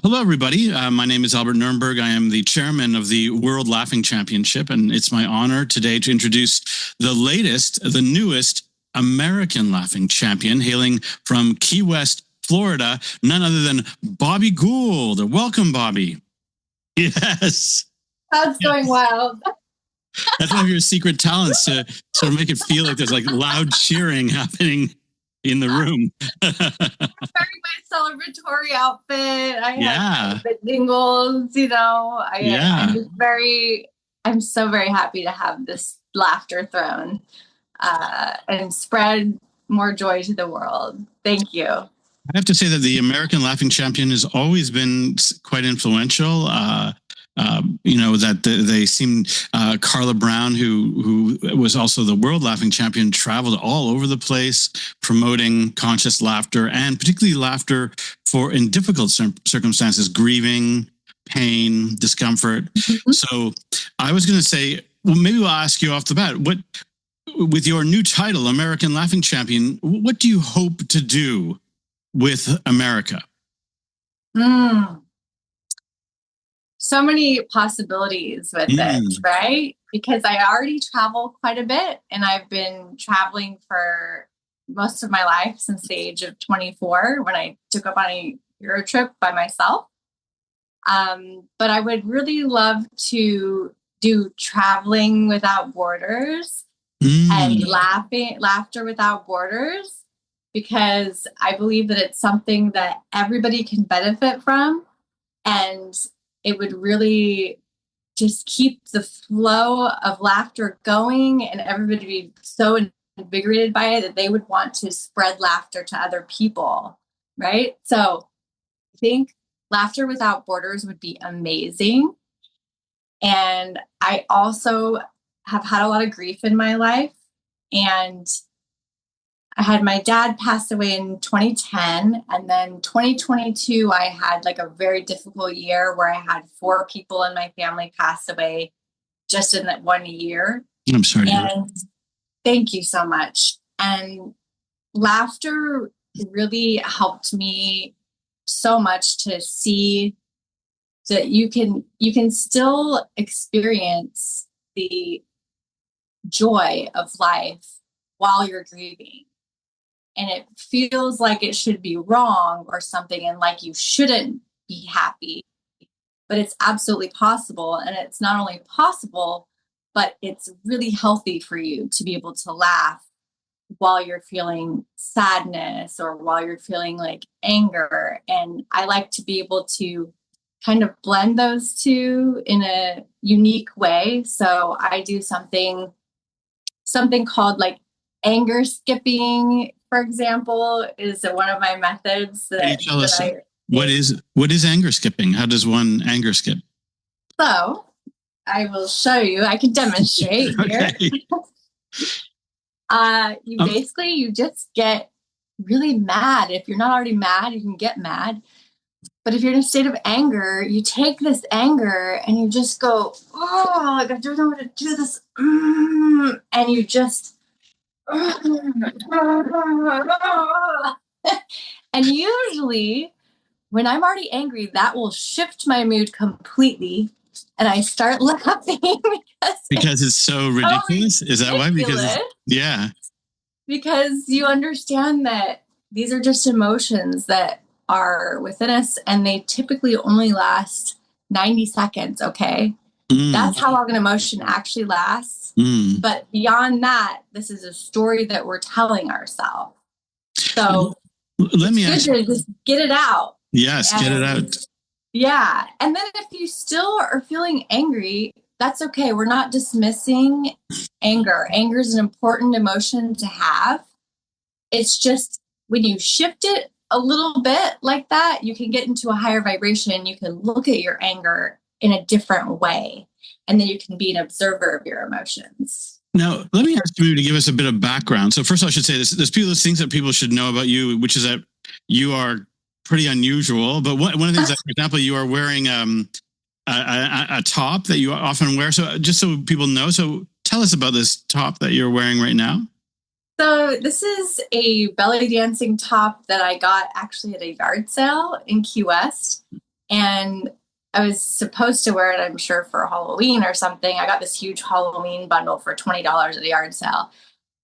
Hello, everybody. My name is Albert Nerenberg. I am the chairman of the World Laughing Championship, and it's my honor today to introduce the newest American Laughing Champion, hailing from Key West, Florida, none other than Bobbi Gould. Welcome, Bobbi. Yes. That's going wild. That's one of your secret talents, to sort of make it feel like there's like loud cheering happening in the room. Wearing my celebratory outfit. I have the jingles, I'm so very happy to have this laughter thrown and spread more joy to the world. Thank you. I have to say that the American Laughing Champion has always been quite influential. They seem Carla Brown, who was also the World Laughing Champion, traveled all over the place promoting conscious laughter, and particularly laughter in difficult circumstances, grieving, pain, discomfort. Mm-hmm. So I was going to say, well, maybe we'll ask you off the bat, with your new title, American Laughing Champion, what do you hope to do with America? So many possibilities with it, right? Because I already travel quite a bit, and I've been traveling for most of my life since the age of 24 when I took up on a Euro trip by myself. But I would really love to do traveling without borders and laughter without borders, because I believe that it's something that everybody can benefit from, and it would really just keep the flow of laughter going, and everybody be so invigorated by it that they would want to spread laughter to other people, right? So I think laughter without borders would be amazing. And I also have had a lot of grief in my life, and I had my dad pass away in 2010, and then 2022, I had like a very difficult year where I had 4 people in my family pass away just in that 1 year. I'm sorry. And thank you so much. And laughter really helped me so much to see that you can still experience the joy of life while you're grieving. And it feels like it should be wrong or something, and like you shouldn't be happy. But it's absolutely possible. And it's not only possible, but it's really healthy for you to be able to laugh while you're feeling sadness or while you're feeling like anger. And I like to be able to kind of blend those two in a unique way. So I do something called like anger skipping, for example, is one of my methods. Can you tell us what is anger skipping? How does one anger skip? So I will show you. I can demonstrate here. You just get really mad. If you're not already mad, you can get mad. But if you're in a state of anger, you take this anger and you just go, oh, like, I don't know how to do this. And you just, and usually when I'm already angry, that will shift my mood completely, and I start laughing because it's so ridiculous. Is that why? Because you understand that these are just emotions that are within us, and they typically only last 90 seconds. Okay. That's how long an emotion actually lasts. But beyond that, this is a story that we're telling ourselves. So let me ask you, just get it out. Yes, get it out. Yeah. And then if you still are feeling angry, that's okay. We're not dismissing anger. Anger is an important emotion to have. It's just when you shift it a little bit like that, you can get into a higher vibration. You can look at your anger in a different way, and then you can be an observer of your emotions. Now, let me ask you to give us a bit of background. So first, I should say there's things that people should know about you, which is that you are pretty unusual. But one of the things, that, for example, you are wearing a top that you often wear. So just so people know, so tell us about this top that you're wearing right now. So this is a belly dancing top that I got actually at a yard sale in Key West. And I was supposed to wear it, I'm sure, for Halloween or something. I got this huge Halloween bundle for $20 at a yard sale.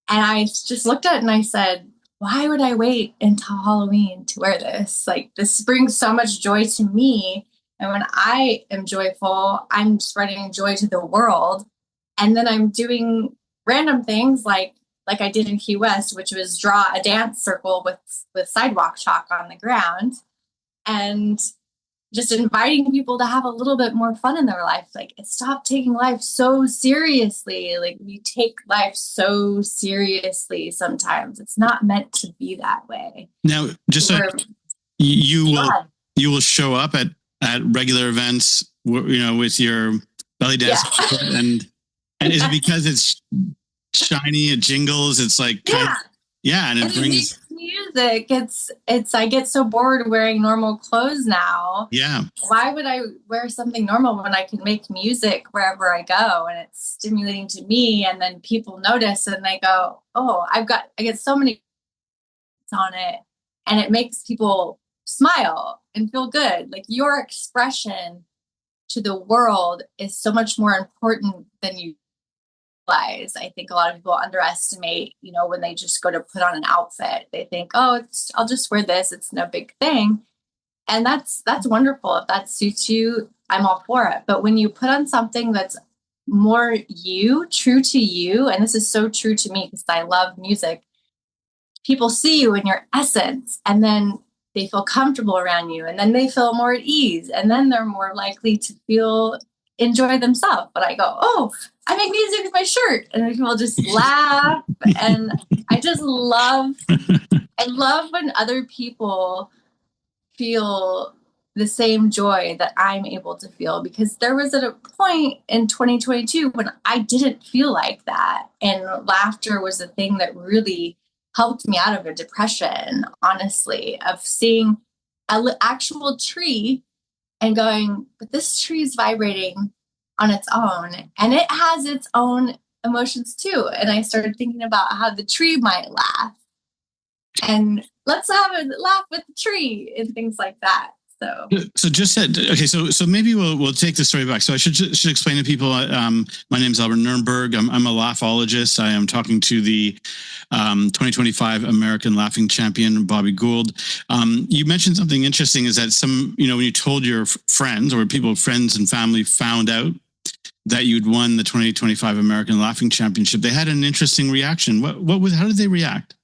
And I just looked at it and I said, why would I wait until Halloween to wear this? Like, this brings so much joy to me. And when I am joyful, I'm spreading joy to the world. And then I'm doing random things like I did in Key West, which was draw a dance circle with sidewalk chalk on the ground, and just inviting people to have a little bit more fun in their life. Like, stop taking life so seriously. Like, we take life so seriously sometimes. It's not meant to be that way. Now, just so you will show up at regular events, with your belly dance, and is it because it's shiny, it jingles, it's like and it brings music. It's I get so bored wearing normal clothes now. Yeah. Why would I wear something normal when I can make music wherever I go, and it's stimulating to me, and then people notice and they go, oh, I get so many on it, and it makes people smile and feel good. Like, your expression to the world is so much more important than you realize. I think a lot of people underestimate, when they just go to put on an outfit, they think, oh, I'll just wear this, it's no big thing. And that's wonderful. If that suits you, I'm all for it. But when you put on something that's more you, true to you, and this is so true to me because I love music, people see you in your essence, and then they feel comfortable around you, and then they feel more at ease, and then they're more likely to enjoy themselves. But I go, oh, I make music with my shirt, and people just laugh. And I love when other people feel the same joy that I'm able to feel, because there was a point in 2022 when I didn't feel like that. And laughter was the thing that really helped me out of a depression, honestly, of seeing an actual tree and going, but this tree is vibrating on its own, and it has its own emotions too. And I started thinking about how the tree might laugh, and let's have a laugh with the tree and things like that. So just said, okay, so maybe we'll take the story back. So I should explain to people, my name is Albert Nerenberg. I'm a laughologist. I am talking to the 2025 American Laughing Champion, Bobbi Gould. You mentioned something interesting, is that some, when you told your friends, or friends and family found out that you'd won the 2025 American Laughing Championship, they had an interesting reaction. How did they react?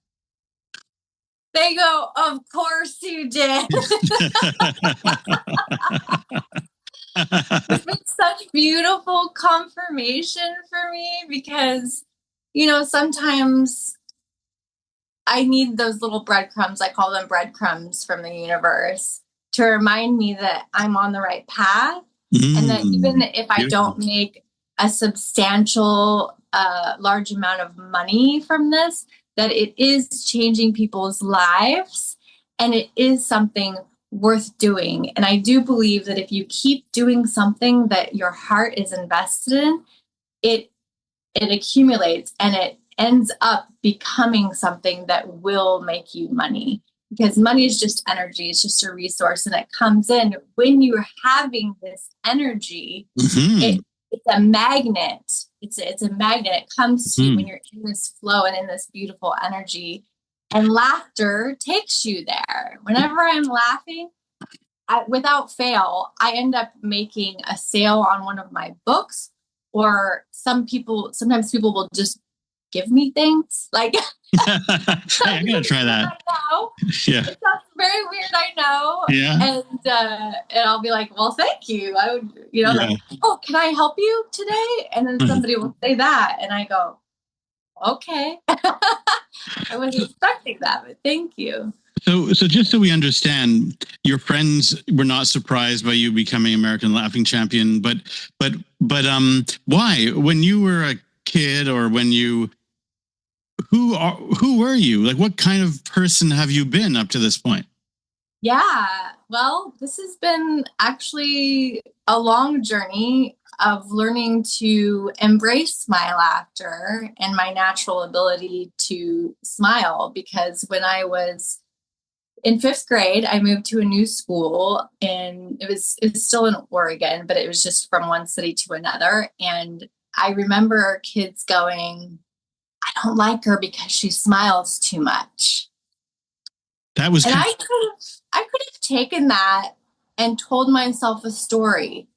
They go, of course you did. It's been such beautiful confirmation for me, because, sometimes I need those little breadcrumbs. I call them breadcrumbs from the universe, to remind me that I'm on the right path. And that even if I don't make a substantial, large amount of money from this, that it is changing people's lives, and it is something worth doing. And I do believe that if you keep doing something that your heart is invested in, it accumulates, and it ends up becoming something that will make you money. Because money is just energy. It's just a resource, and it comes in when you're having this energy. It's a magnet. It's a magnet. It comes to you when you're in this flow and in this beautiful energy. And laughter takes you there. Whenever I'm laughing, without fail, I end up making a sale on one of my books. Or sometimes people will just give me things like, hey, I'm gonna try that. I know. Yeah, it sounds very weird, I know. Yeah, and I'll be like, well, thank you. I would, like, oh, can I help you today? And then somebody will say that, and I go, okay. I wasn't expecting that, but thank you. So just so we understand, your friends were not surprised by you becoming American Laughing Champion, but why? When you were a kid, or when you, who were you? Like, what kind of person have you been up to this point? Yeah, well, this has been actually a long journey of learning to embrace my laughter and my natural ability to smile. Because when I was in 5th grade, I moved to a new school, and it was still in Oregon, but it was just from one city to another. And I remember kids going, I don't like her because she smiles too much. That was, and I could have taken that and told myself a story,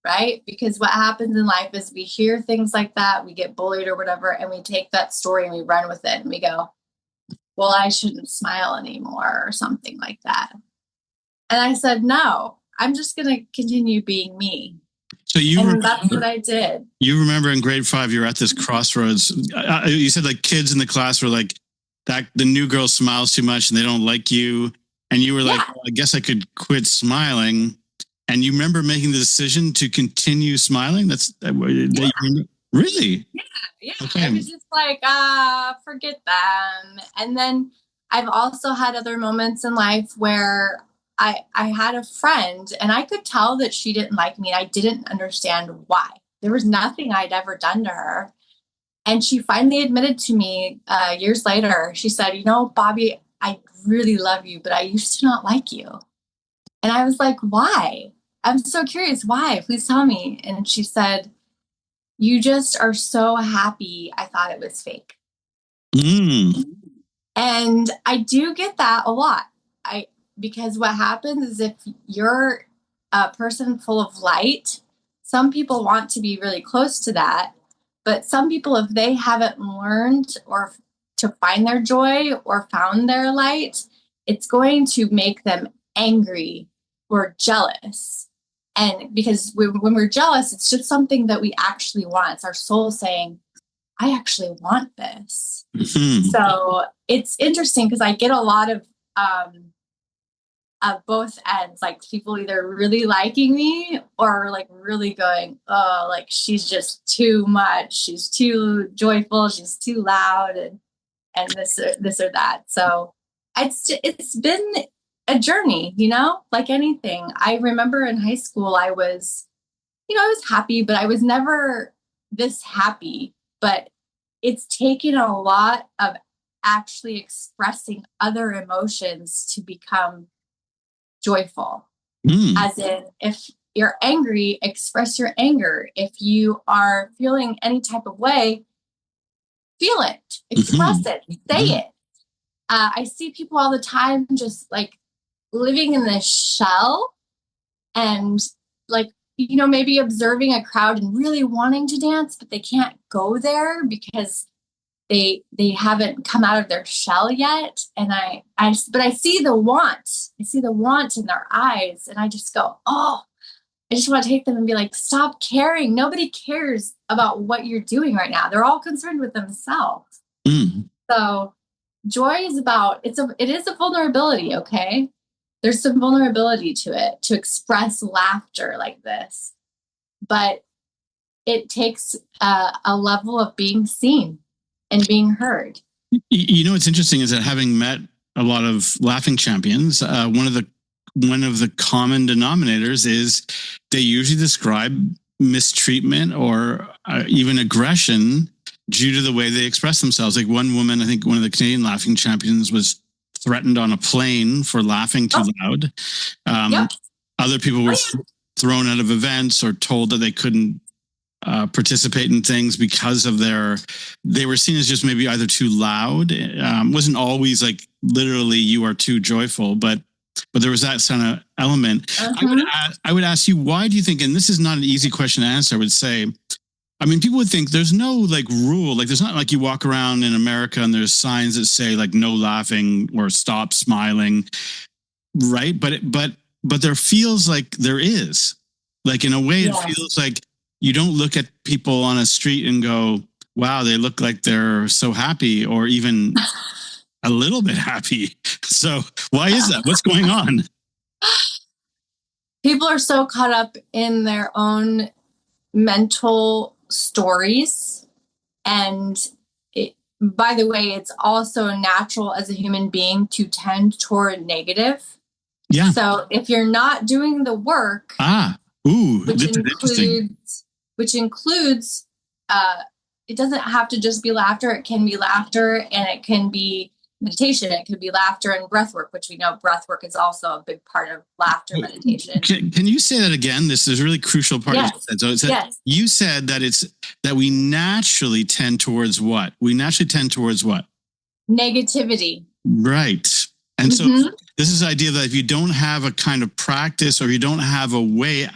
right? Because what happens in life is we hear things like that, we get bullied or whatever, and we take that story and we run with it and we go, well, I shouldn't smile anymore or something like that. And I said, no, I'm just going to continue being me. So that's what I did. You remember in grade 5, you're at this crossroads. You said like kids in the class were like, that the new girl smiles too much and they don't like you. And you were like, well, I guess I could quit smiling. And you remember making the decision to continue smiling? Really? Yeah. Okay. I was just like, forget them. And then I've also had other moments in life where I had a friend and I could tell that she didn't like me. And I didn't understand why. There was nothing I'd ever done to her. And she finally admitted to me years later, she said, you know, Bobbi, I really love you, but I used to not like you. And I was like, why? I'm so curious. Why? Please tell me. And she said, you just are so happy. I thought it was fake. And I do get that a lot. Because what happens is if you're a person full of light, some people want to be really close to that. But some people, if they haven't learned or to find their joy or found their light, it's going to make them angry or jealous. And because when we're jealous, it's just something that we actually want. It's our soul saying, I actually want this. So it's interesting because I get a lot of both ends, like people either really liking me or like really going, oh, like she's just too much. She's too joyful. She's too loud and this or that. So it's been a journey, you know, like anything. I remember in high school, I was happy, but I was never this happy. But it's taken a lot of actually expressing other emotions to become joyful. As in, if you're angry, express your anger. If you are feeling any type of way, feel it, express it, say it. I see people all the time just like living in this shell and like, you know, maybe observing a crowd and really wanting to dance, but they can't go there because they haven't come out of their shell yet. And but I see the want. I see the want in their eyes. And I just go, oh, I just want to take them and be like, stop caring. Nobody cares about what you're doing right now. They're all concerned with themselves. So joy is it is a vulnerability. Okay. There's some vulnerability to it, to express laughter like this, but it takes a level of being seen and being heard. You know, what's interesting is that having met a lot of laughing champions, one of the common denominators is they usually describe mistreatment or even aggression due to the way they express themselves. Like one woman, I think one of the Canadian laughing champions, was threatened on a plane for laughing too loud. Other people were thrown out of events or told that they couldn't participate in things because of they were seen as just maybe either too loud. Wasn't always like literally you are too joyful, but there was that kind of element. I would ask you, why do you think, and this is not an easy question to answer, I would say, I mean, people would think there's no like rule, like there's not like you walk around in America and there's signs that say like no laughing or stop smiling, right? But there feels like there is, like in a way it feels like you don't look at people on a street and go, wow, they look like they're so happy or even a little bit happy. So why is that? What's going on? People are so caught up in their own mental stories. And by the way, it's also natural as a human being to tend toward negative. Yeah. So if you're not doing the work, which includes, it doesn't have to just be laughter. It can be laughter and it can be meditation. It could be laughter and breath work, which we know breath work is also a big part of laughter meditation. Can you say that again? This is a really crucial part. Yes. So it's you said that we naturally tend towards what? We naturally tend towards what? Negativity. Right. And so this is the idea that if you don't have a kind of practice or you don't have a way,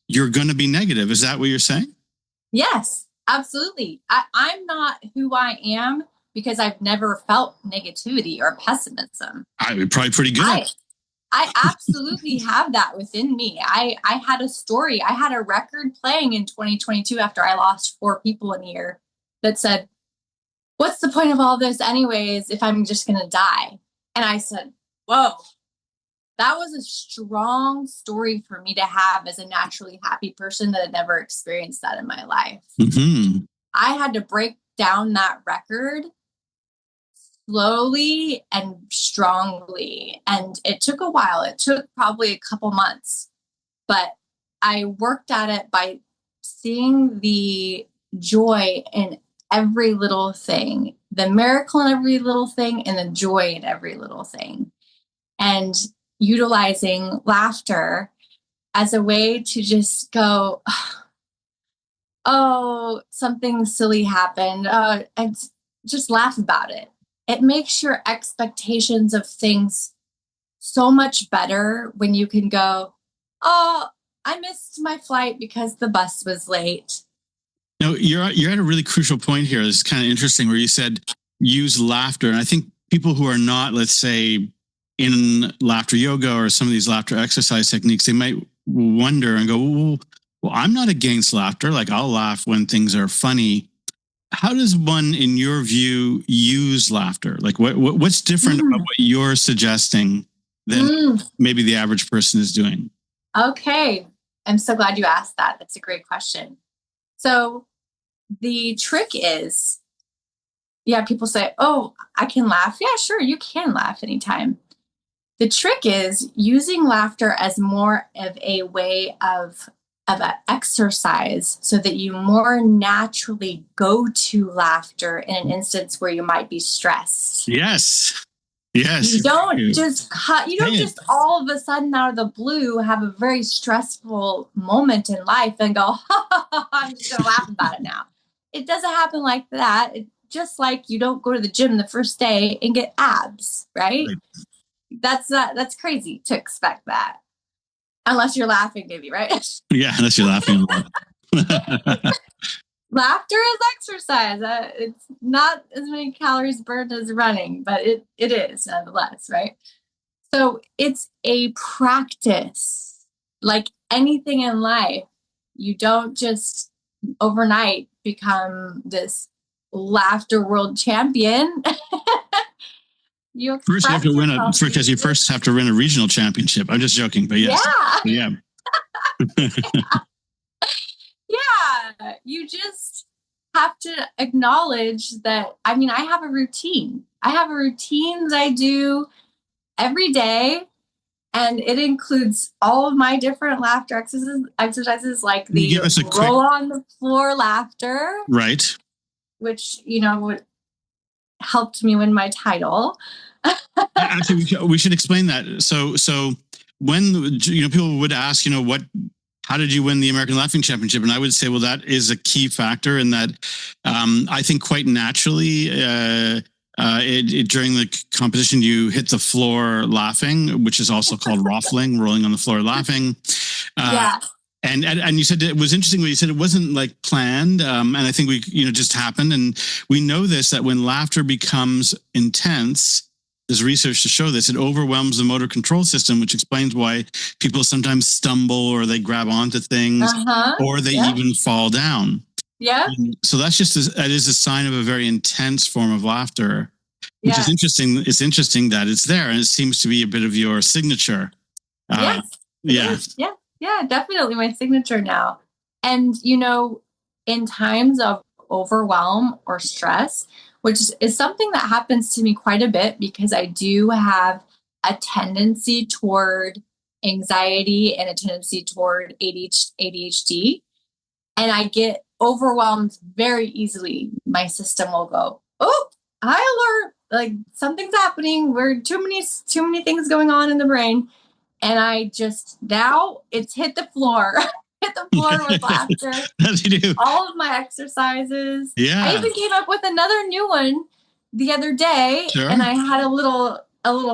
you're going to be negative. Is that what you're saying? Yes, absolutely. I'm not who I am because I've never felt negativity or pessimism. I'm probably pretty good. I absolutely have that within me. I had a story. I had a record playing in 2022 after I lost 4 people in a year that said, what's the point of all this anyways if I'm just going to die? And I said, whoa, that was a strong story for me to have as a naturally happy person that had never experienced that in my life. I had to break down that record slowly and strongly. And it took a while. It took probably a couple months, but I worked at it by seeing the joy in every little thing, the miracle in every little thing, and the joy in every little thing. And utilizing laughter as a way to just go, oh, something silly happened, and just laugh about it. It makes your expectations of things so much better when you can go, oh, I missed my flight because the bus was late. No, you're at a really crucial point here. It's kind of interesting where you said use laughter. And I think people who are not, let's say, in laughter yoga or some of these laughter exercise techniques, they might wonder and go, well, I'm not against laughter. Like, I'll laugh when things are funny. How does one, in your view, use laughter? Like, what's different about what you're suggesting than maybe the average person is doing? Okay. I'm so glad you asked that. That's a great question. So the trick is, people say, oh, I can laugh. Yeah, sure. You can laugh anytime. The trick is using laughter as more of a way of an exercise so that you more naturally go to laughter in an instance where you might be stressed. Yes. Yes. You don't just all of a sudden out of the blue have a very stressful moment in life and go, I'm just going to laugh about it now. It doesn't happen like that. Just like you don't go to the gym the first day and get abs, right? That's crazy to expect that. Unless you're laughing, maybe, right? Yeah, unless you're laughing. Laughter is exercise. It's not as many calories burned as running, but it is nonetheless, right? So it's a practice. Like anything in life, you don't just overnight become this laughter world champion. First, you have to win because you first have to win a regional championship. I'm just joking, but yes. Yeah. Yeah. You just have to acknowledge that. I mean, I have a routine. That I do every day, and it includes all of my different laughter exercises like the roll on the floor laughter. Right. Which, would helped me win my title. Actually, we should explain that. So when people would ask, how did you win the American Laughing Championship? And I would say, well, that is a key factor in that. I think quite naturally, during the competition, you hit the floor laughing, which is also called ruffling, rolling on the floor laughing. Yeah. And you said it was interesting when you said it wasn't like planned. And I think we, just happened. And we know this, that when laughter becomes intense, there's research to show this, it overwhelms the motor control system, which explains why people sometimes stumble or they grab onto things or they even fall down. Yeah. So that is a sign of a very intense form of laughter, which is interesting. It's interesting that it's there, and it seems to be a bit of your signature. Yes. Yeah, definitely my signature now. And, in times of overwhelm or stress, which is something that happens to me quite a bit because I do have a tendency toward anxiety and a tendency toward ADHD. And I get overwhelmed very easily. My system will go, oh, high alert, like something's happening. We're too many things going on in the brain. And I just, now it's hit the floor, hit the floor with laughter. As you do. All of my exercises. Yeah. I even came up with another new one the other day, Sure. and I had a little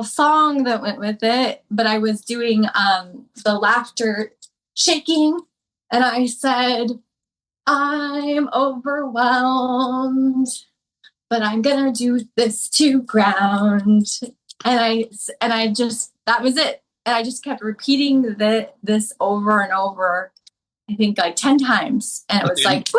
song that went with it, but I was doing the laughter shaking, and I said, I'm overwhelmed, but I'm gonna do this to ground. And I just, that was it. And I just kept repeating this over and over, I think like 10 times. And it was like,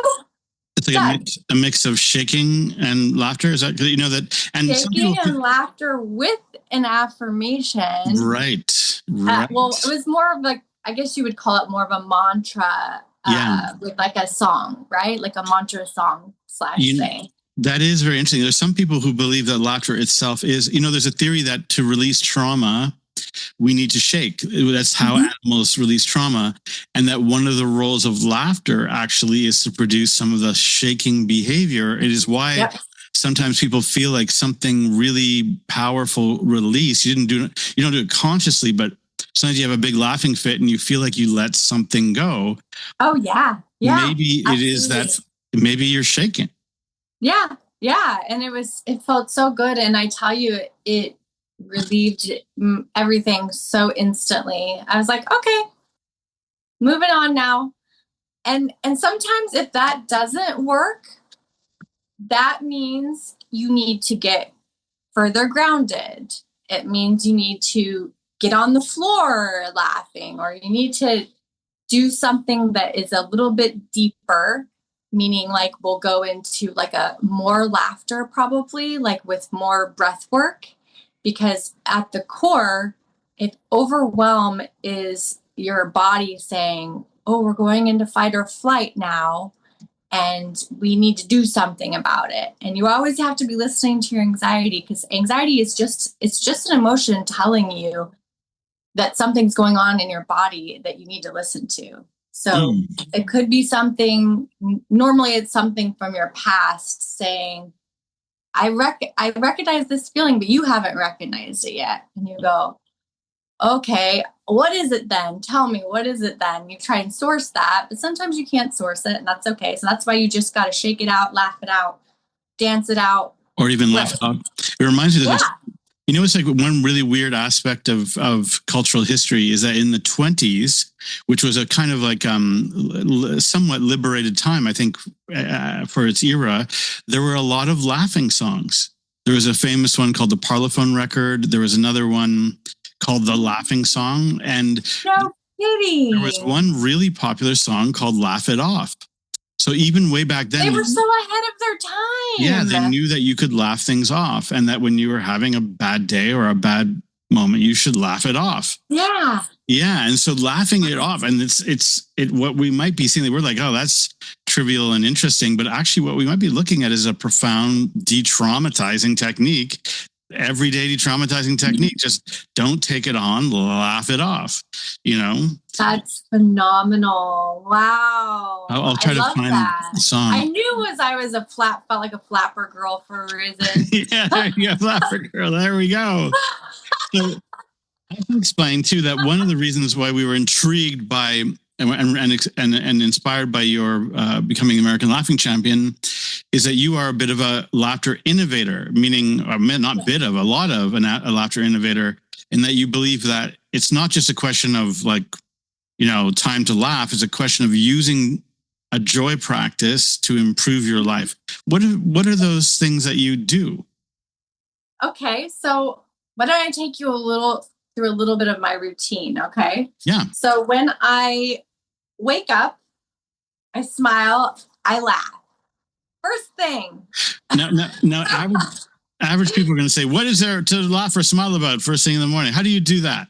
it's like a mix of shaking and laughter. Is that, you know, that, and shaking and laughter with an affirmation. Right. Well, it was more of like, I guess you would call it more of a mantra with like a song, right? Like a mantra song / thing. That is very interesting. There's some people who believe that laughter itself is, you know, there's a theory that to release trauma, we need to shake. That's how animals release trauma. And that one of the roles of laughter actually is to produce some of the shaking behavior. It is why sometimes people feel like something really powerful release. You don't do it consciously, but sometimes you have a big laughing fit and you feel like you let something go. Oh yeah. Yeah. Maybe it is that maybe you're shaking. Yeah. Yeah. And it felt so good. And I tell you, it relieved everything so instantly. I was like, okay, moving on now. And sometimes if that doesn't work, that means you need to get further grounded. It means you need to get on the floor laughing, or you need to do something that is a little bit deeper, meaning like we'll go into like a more laughter, probably like with more breath work, because at the core, if overwhelm is your body saying, oh, we're going into fight or flight now, and we need to do something about it. And you always have to be listening to your anxiety, because anxiety is just an emotion telling you that something's going on in your body that you need to listen to. So it could be something, normally it's something from your past saying, I recognize this feeling, but you haven't recognized it yet. And you go, okay, what is it then? Tell me, what is it then? You try and source that, but sometimes you can't source it, and that's okay. So that's why you just got to shake it out, laugh it out, dance it out. Or even laugh it out. It reminds me of you know, it's like one really weird aspect of cultural history is that in the 20s, which was a kind of like somewhat liberated time, I think, for its era, there were a lot of laughing songs. There was a famous one called the Parlophone Record. There was another one called the Laughing Song. And no kidding. There was one really popular song called Laugh It Off. So even way back then, they were so ahead of their time. Yeah, they knew that you could laugh things off, and that when you were having a bad day or a bad moment, you should laugh it off. Yeah. Yeah, and so laughing it off, and it's what we might be seeing. We're like, oh, that's trivial and interesting, but actually, what we might be looking at is a profound de-traumatizing technique. Everyday de-traumatizing technique. Just don't take it on, laugh it off. You know, that's phenomenal. Wow. I'll try to find the song. I knew I was felt like a flapper girl for a reason. Yeah, there you go, flapper girl. There we go. So I can explain too that one of the reasons why we were intrigued by and inspired by your becoming American Laughing Champion is that you are a bit of a laughter innovator, meaning not bit of, a lot of a laughter innovator, in that you believe that it's not just a question of like, you know, time to laugh. It's a question of using a joy practice to improve your life. What are those things that you do? Okay, so why don't I take you through a little bit of my routine, okay? Yeah. So when I wake up, I smile, I laugh. First thing. Now average people are going to say, what is there to laugh or smile about first thing in the morning? How do you do that?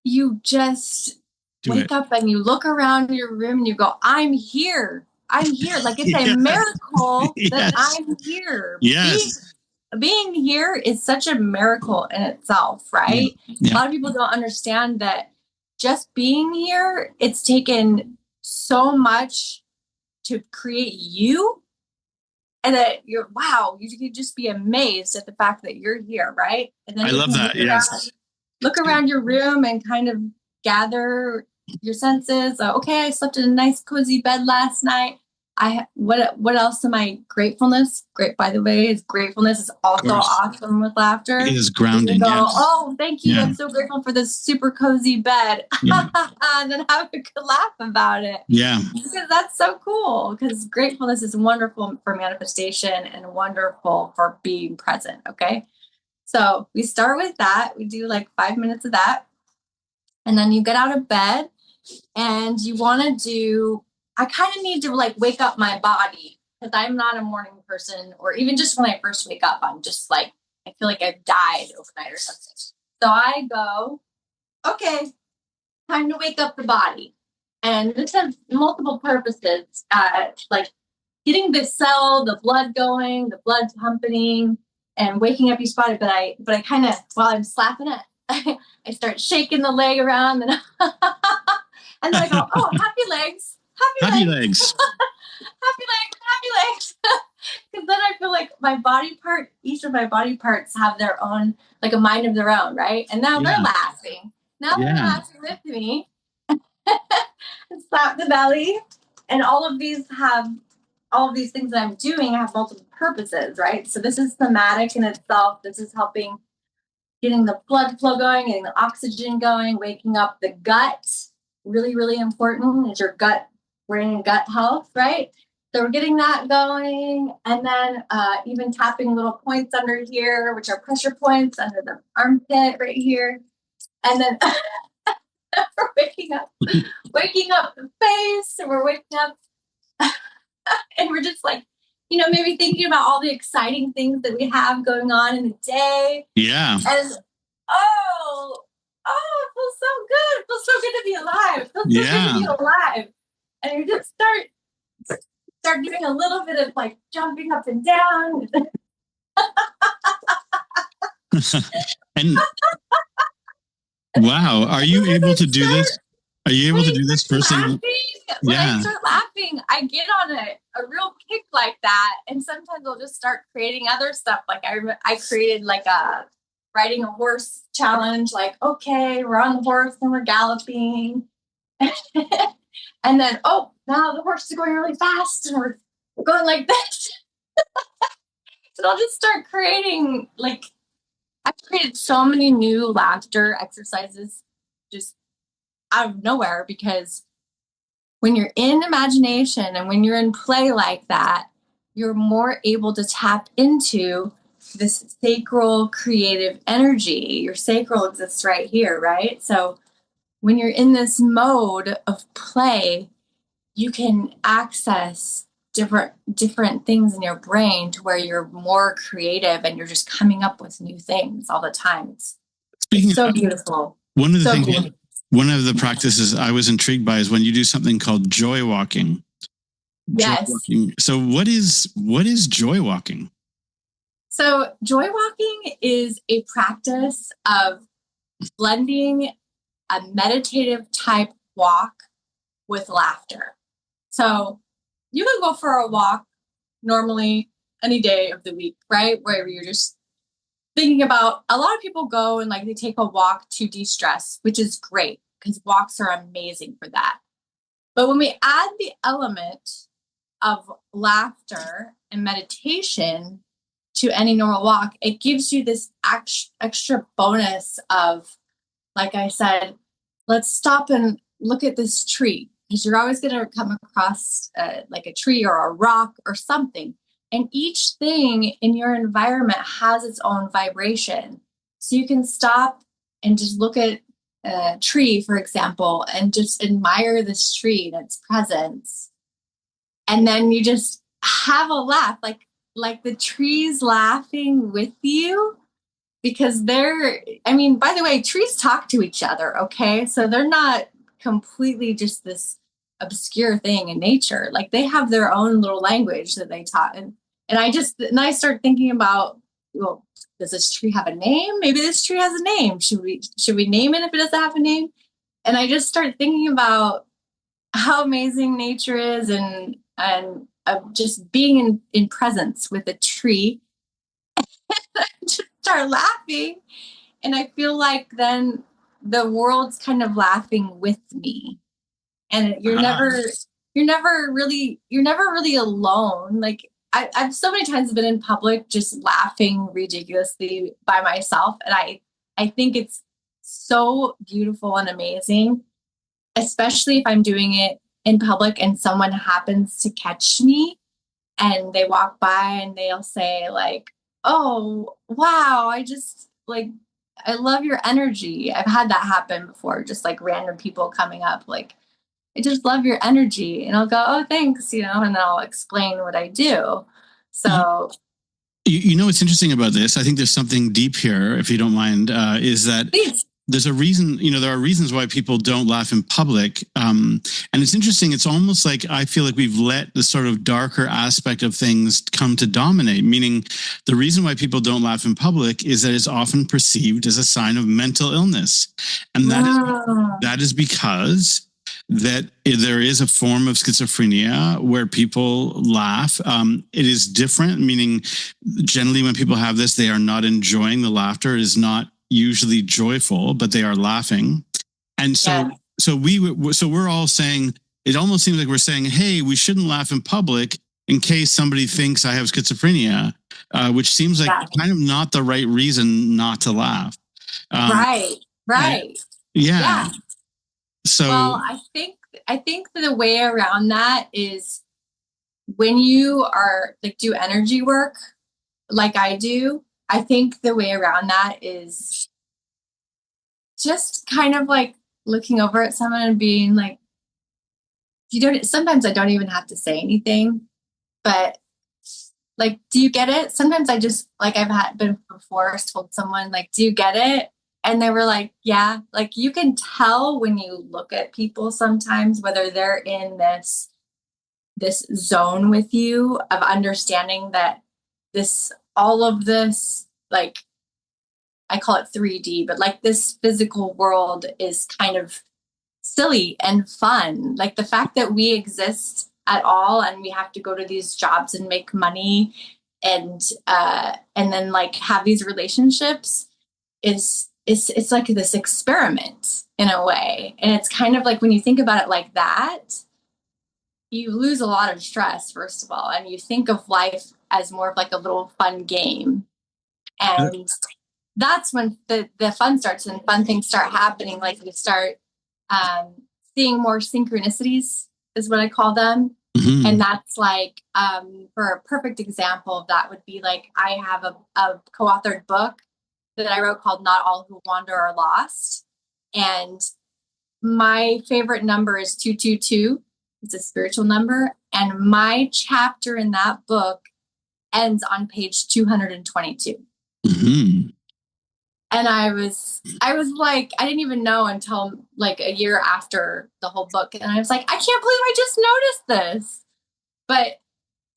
You just wake up and you look around your room and you go, I'm here. I'm here. Like it's a miracle that I'm here. Yes. Being here is such a miracle in itself, right? Yeah. A lot of people don't understand that just being here, it's taken so much to create you and then you could just be amazed at the fact that you're here, right? And then I love that. Yes. Look around your room and kind of gather your senses. Okay, I slept in a nice cozy bed last night. What else am I gratefulness? Great, by the way, gratefulness is also awesome with laughter. It is grounding. You go, yes. oh, thank you. Yeah. I'm so grateful for this super cozy bed. Yeah. And then have a good laugh about it. Yeah. Because that's so cool. Because gratefulness is wonderful for manifestation and wonderful for being present. Okay. So we start with that. We do like 5 minutes of that. And then you get out of bed and you want to do, I kind of need to like wake up my body because I'm not a morning person, or even just when I first wake up, I'm just like, I feel like I've died overnight or something. So I go, okay, time to wake up the body. And this has multiple purposes, like getting the blood going, the blood pumping, and waking up each body. But I kind of, while I'm slapping it, I start shaking the leg around, and and then I go, oh, happy legs. Happy legs. Happy legs. Because then I feel like each of my body parts have their own, like a mind of their own, right? And now they're laughing. Now they're laughing with me. Slap the belly. And all of these things that I'm doing have multiple purposes, right? So this is somatic in itself. This is helping getting the blood flow going, getting the oxygen going, waking up the gut. Really, really important is your gut, brain and gut health, right? So we're getting that going. And then even tapping little points under here, which are pressure points under the armpit right here. And then we're waking up the face, and we're waking up and we're just like, maybe thinking about all the exciting things that we have going on in the day. Yeah. And it feels so good. It feels so good to be alive. It feels so good to be alive. And you just start doing a little bit of like jumping up and down. And wow, are you able to do this? Are you able to do this first thing? When I start laughing, I get on a real kick like that. And sometimes I'll just start creating other stuff. Like I created like a riding a horse challenge. Like, okay, we're on the horse and we're galloping. And then, now the horse is going really fast and we're going like this. So I'll just start creating, like, I've created so many new laughter exercises just out of nowhere, because when you're in imagination and when you're in play like that, you're more able to tap into this sacral creative energy. Your sacral exists right here, right? So when you're in this mode of play, you can access different things in your brain to where you're more creative and you're just coming up with new things all the time. It's so beautiful. One of the practices I was intrigued by is when you do something called joy walking. Yes. Joy walking. So what is joy walking? So joy walking is a practice of blending a meditative type walk with laughter. So you can go for a walk normally any day of the week, right? Where you're just thinking about, a lot of people go and like they take a walk to de-stress, which is great because walks are amazing for that. But when we add the element of laughter and meditation to any normal walk, it gives you this extra bonus of, like I said, let's stop and look at this tree, because you're always going to come across like a tree or a rock or something. And each thing in your environment has its own vibration. So you can stop and just look at a tree, for example, and just admire this tree and its presence. And then you just have a laugh, like the tree's laughing with you, because by the way, trees talk to each other, okay? So they're not completely just this obscure thing in nature. Like they have their own little language that they talk. And I start thinking about, well, does this tree have a name? Maybe this tree has a name. Should we name it if it doesn't have a name? And I just start thinking about how amazing nature is and of just being in presence with a tree. Just start laughing. And I feel like then the world's kind of laughing with me. And you're never really alone. Like I've so many times been in public just laughing ridiculously by myself. And I think it's so beautiful and amazing, especially if I'm doing it in public and someone happens to catch me and they walk by and they'll say like, oh, wow, I love your energy. I've had that happen before, just like random people coming up, like, I just love your energy. And I'll go, oh, thanks, and then I'll explain what I do. So, what's interesting about this, I think there's something deep here, if you don't mind, is that there's a reason, there are reasons why people don't laugh in public. And it's interesting. It's almost like I feel like we've let the sort of darker aspect of things come to dominate, meaning the reason why people don't laugh in public is that it's often perceived as a sign of mental illness. And that is because that there is a form of schizophrenia where people laugh. It is different, meaning generally when people have this, they are not enjoying the laughter. It is not usually joyful, but they are laughing. And so we're all saying, it almost seems like we're saying, hey, we shouldn't laugh in public in case somebody thinks I have schizophrenia, which seems like kind of not the right reason not to laugh. Right. Yeah. So, well, I think the way around that is when you are like do energy work, like I do, I think the way around that is just kind of like looking over at someone and being like, sometimes I don't even have to say anything, but like, do you get it? Sometimes I just like, been before told someone like, do you get it? And they were like, yeah, like you can tell when you look at people sometimes, whether they're in this zone with you of understanding that all of this, like I call it 3D, but like this physical world is kind of silly and fun. Like the fact that we exist at all and we have to go to these jobs and make money and then like have these relationships it's like this experiment in a way. And it's kind of like when you think about it like that, you lose a lot of stress, first of all, and you think of life as more of like a little fun game. And that's when the fun starts and fun things start happening. Like you start seeing more synchronicities is what I call them. Mm-hmm. And that's like, for a perfect example of that would be like, I have a co-authored book that I wrote called Not All Who Wander Are Lost. And my favorite number is 222. It's a spiritual number. And my chapter in that book ends on page 222. Mm-hmm. And I was like, I didn't even know until like a year after the whole book. And I was like, I can't believe I just noticed this. But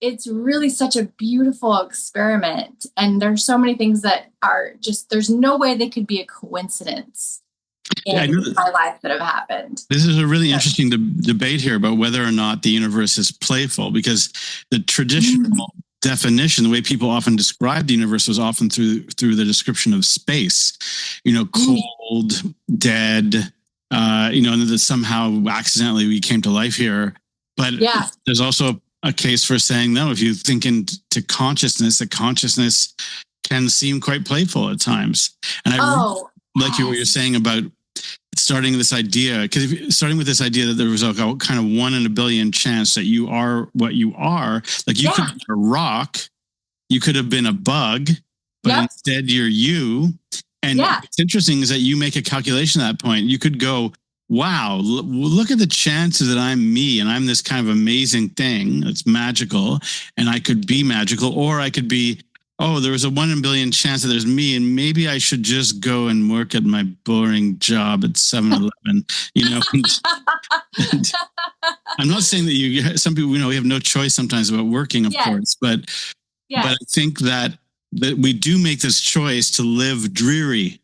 it's really such a beautiful experiment. And there's so many things that are just, there's no way they could be a coincidence in my life that have happened. This is a really interesting debate here about whether or not the universe is playful, because the traditional definition, the way people often describe the universe, was often through the description of space, cold, dead, and that somehow accidentally we came to life here. But there's also a case for saying, no, if you think into consciousness, that consciousness can seem quite playful at times. And I like what you're saying about starting this idea, because starting with this idea that there was a kind of 1 in a billion chance that you are what you are. Like you could be a rock, you could have been a bug, but instead you're you. And what's interesting is that you make a calculation at that point. You could go, wow, look at the chances that I'm me and I'm this kind of amazing thing that's magical, and I could be magical, or I could be, there was a 1 in a billion chance that there's me, and maybe I should just go and work at my boring job at 7-Eleven, I'm not saying that some people, we have no choice sometimes about working, of course, but I think that we do make this choice to live dreary.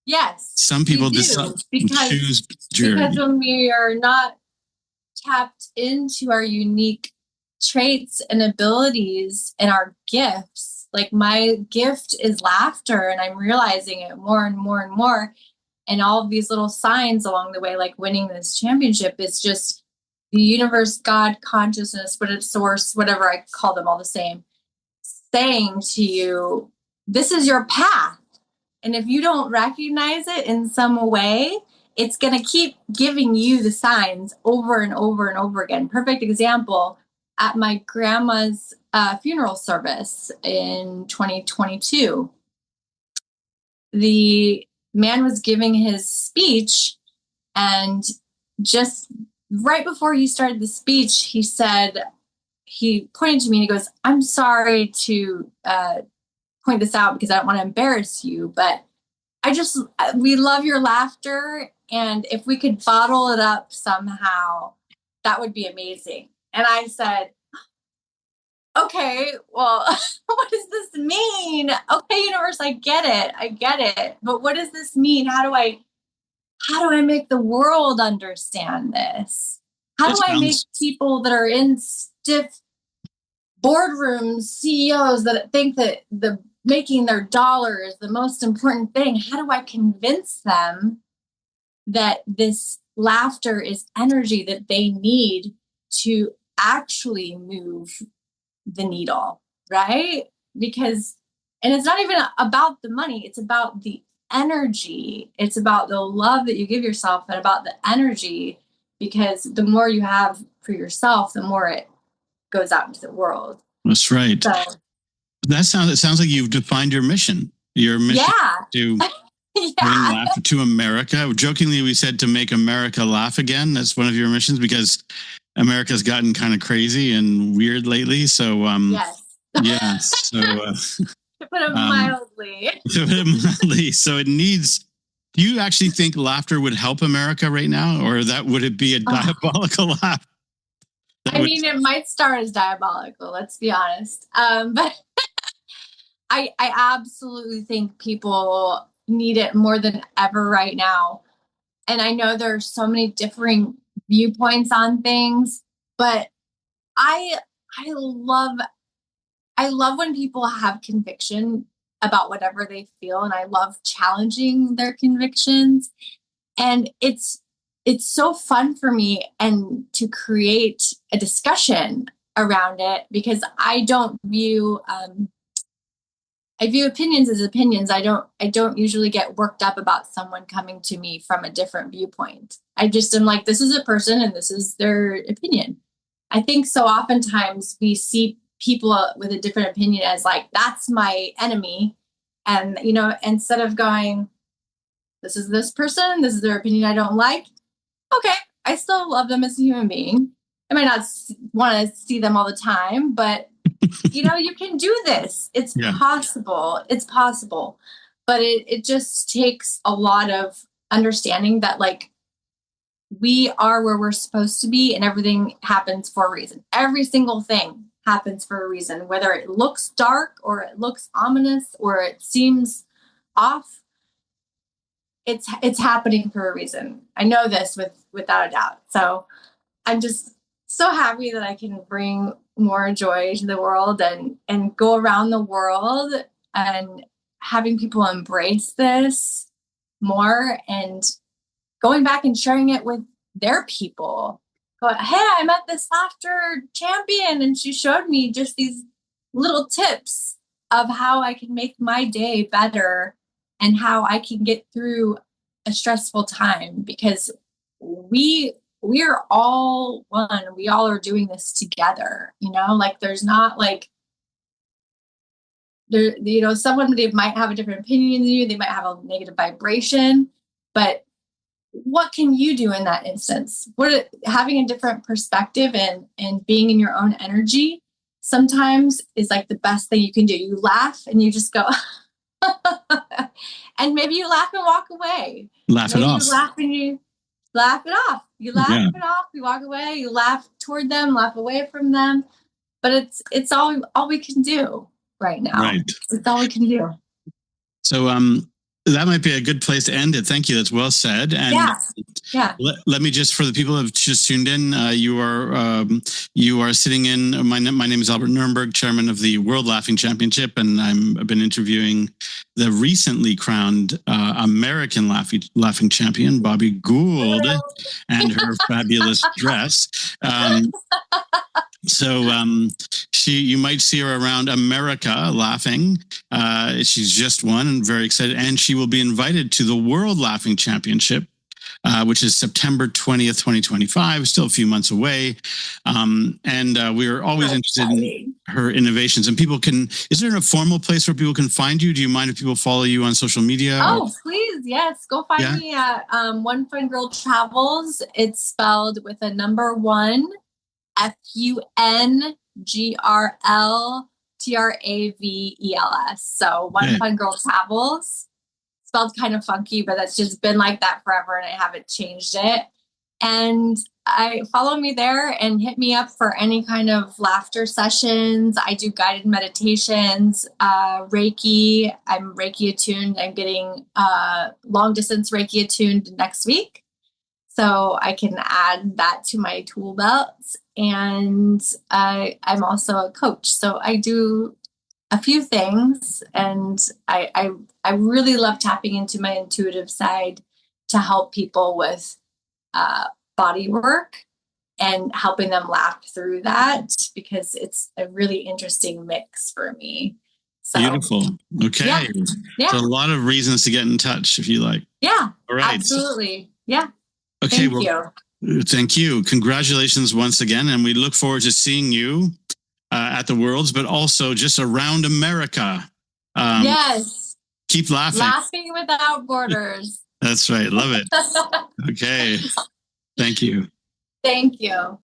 Yes. Some people choose dreary. Because when we are not tapped into our unique traits and abilities and our gifts. Like my gift is laughter, and I'm realizing it more and more and more. And all of these little signs along the way, like winning this championship, is just the universe, God, consciousness, but it's source, whatever I call them, all the same, saying to you, this is your path. And if you don't recognize it in some way, it's going to keep giving you the signs over and over and over again. Perfect example, at my grandma's funeral service in 2022, the man was giving his speech, and just right before he started the speech, he said, he pointed to me and he goes, I'm sorry to point this out because I don't want to embarrass you, but we love your laughter. And if we could bottle it up somehow, that would be amazing. And I said, okay, well, what does this mean? Okay, universe, I get it. But what does this mean? How do I make the world understand this? How do I make people that are in stiff boardrooms, CEOs that think that making their dollar is the most important thing? How do I convince them that this laughter is energy that they need to actually move the needle, right? Because, and it's not even about the money, it's about the energy. It's about the love that you give yourself and about the energy, because the more you have for yourself, the more it goes out into the world. That's right. So, it sounds like you've defined your mission. Your mission to bring laughter to America. Jokingly, we said to make America laugh again. That's one of your missions, because America's gotten kind of crazy and weird lately. So, yes. So, to put it mildly. So it needs. Do you actually think laughter would help America right now, or would it be a diabolical laugh? It might start as diabolical. Let's be honest. But I absolutely think people need it more than ever right now. And I know there are so many differing viewpoints on things, but I love when people have conviction about whatever they feel, and I love challenging their convictions. And it's so fun for me and to create a discussion around it, because I don't view I view opinions as opinions. I don't usually get worked up about someone coming to me from a different viewpoint. I just am like, this is a person and this is their opinion. I think so oftentimes we see people with a different opinion as like, that's my enemy. And, instead of going, this is this person, this is their opinion I don't like. Okay, I still love them as a human being. I might not want to see them all the time, but you can do this. It's possible. It's possible. But it just takes a lot of understanding that, like, we are where we're supposed to be, and everything happens for a reason. Every single thing happens for a reason, whether it looks dark or it looks ominous or it seems off. It's happening for a reason. I know this without a doubt. So I'm just so happy that I can bring more joy to the world and go around the world and having people embrace this more, and going back and sharing it with their people. Going, hey, I met this laughter champion and she showed me just these little tips of how I can make my day better and how I can get through a stressful time, because we are all one. We all are doing this together, like there's not like there, someone might have a different opinion than you. They might have a negative vibration, but what can you do in that instance? Having a different perspective and being in your own energy sometimes is like the best thing you can do. You laugh and you just go, and maybe you laugh and walk away. Laugh it off. You laugh and you laugh it off. You laugh it off. You walk away. You laugh toward them. Laugh away from them. But it's all we can do right now. Right. It's all we can do. So that might be a good place to end it. Thank you. That's well said. And yeah. Let me just, for the people who have just tuned in, you are sitting in. My name is Albert Nerenberg, chairman of the World Laughing Championship, and I've been interviewing the recently crowned American laughing champion, Bobbi Gould, and her fabulous dress. So you might see her around America laughing. She's just won and very excited. And she will be invited to the World Laughing Championship, which is September 20th, 2025, still a few months away. We're always interested in her innovations. And is there a formal place where people can find you? Do you mind if people follow you on social media? Oh, please. Yes. Go find me at One Fun Girl Travels. It's spelled with a number 1. FUNGRLTRAVELS. So One Fun Girl Travels, spelled kind of funky, but that's just been like that forever and I haven't changed it. And follow me there and hit me up for any kind of laughter sessions. I do guided meditations, Reiki. I'm Reiki attuned. I'm getting long distance Reiki attuned next week. So I can add that to my tool belt. And I'm also a coach. So I do a few things. And I really love tapping into my intuitive side to help people with body work and helping them laugh through that, because it's a really interesting mix for me. So, beautiful. Okay. Yeah. So a lot of reasons to get in touch if you like. Yeah. All right. Absolutely. Yeah. Okay. Thank you. Thank you. Congratulations once again. And we look forward to seeing you at the Worlds, but also just around America. Yes. Keep laughing. Laughing without borders. That's right. Love it. Okay. Thank you. Thank you.